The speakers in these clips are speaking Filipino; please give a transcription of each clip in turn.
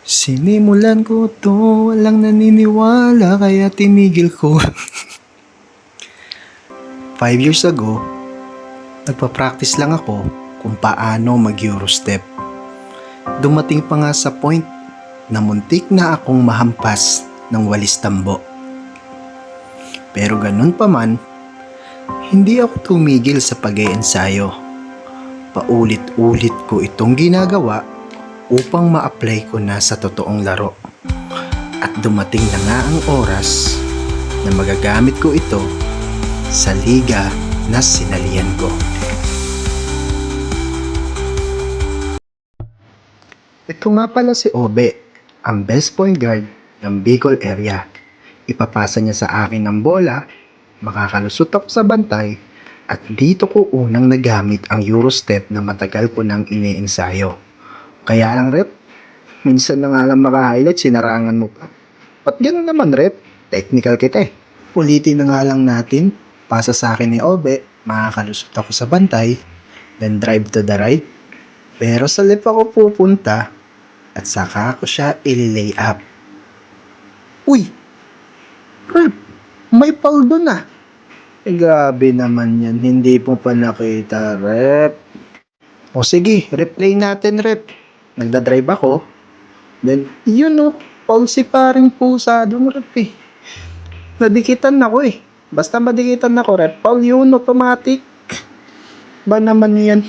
Sinimulan ko to, walang naniniwala kaya tinigil ko. 5 years ago, nagpa-practice lang ako kung paano mag-Eurostep. Dumating pa nga sa point na muntik na akong mahampas ng walis tambo. Pero ganun pa man, hindi ako tumigil sa pag-iensayo. Paulit-ulit ko itong ginagawa upang ma-apply ko na sa totoong laro. At dumating na nga ang oras na magagamit ko ito sa liga na sinalihan ko. Ito nga pala si Obe, ang best point guard ng Bicol area. Ipapasa niya sa akin ang bola, makakalusot ako sa bantay, at dito ko unang nagamit ang Eurostep na matagal ko nang iniensayo. Kaya lang rep, minsan na nga lang maka-highlight, sinarangan mo pa. Ba't gano'n naman rep? Technical kita eh. Ulitin na nga lang natin, pasa sa akin ni Obe, makakalusot ako sa bantay, then drive to the right. Pero sa left ako pupunta, at saka ako siya i-lay up. Uy! Rep, may foul dun ah. Eh grabe naman yan, hindi mo pa nakita rep. O sige, replay natin rep. Nagdadrive ako, then yun o, foul si paring pusa dun rep eh. Nadikitan ako eh. Basta madikitan ako rep, foul yun, automatic. Ba naman yan?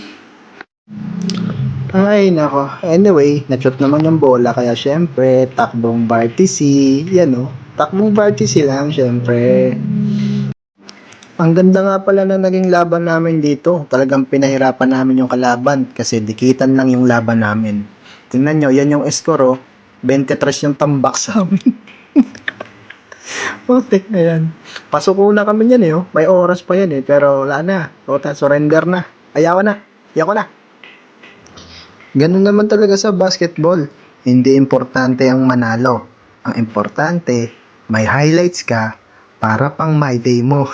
Ay nako, anyway, na-shoot naman yung bola, kaya syempre, takbong Bartisi, yan o. Takbong Bartisi lang syempre. Ang ganda nga pala na naging laban namin dito. Talagang pinahirapan namin yung kalaban kasi dikitan lang yung laban namin. Tingnan nyo, yan yung score oh. 23 yung tambak sa amin. Putik na yan. Pasuko na kami yan eh oh. May oras pa yan eh. Pero wala na. Total surrender na. Ayaw na. Ayoko na. Ganun naman talaga sa basketball. Hindi importante ang manalo. Ang importante, may highlights ka para pang my day mo.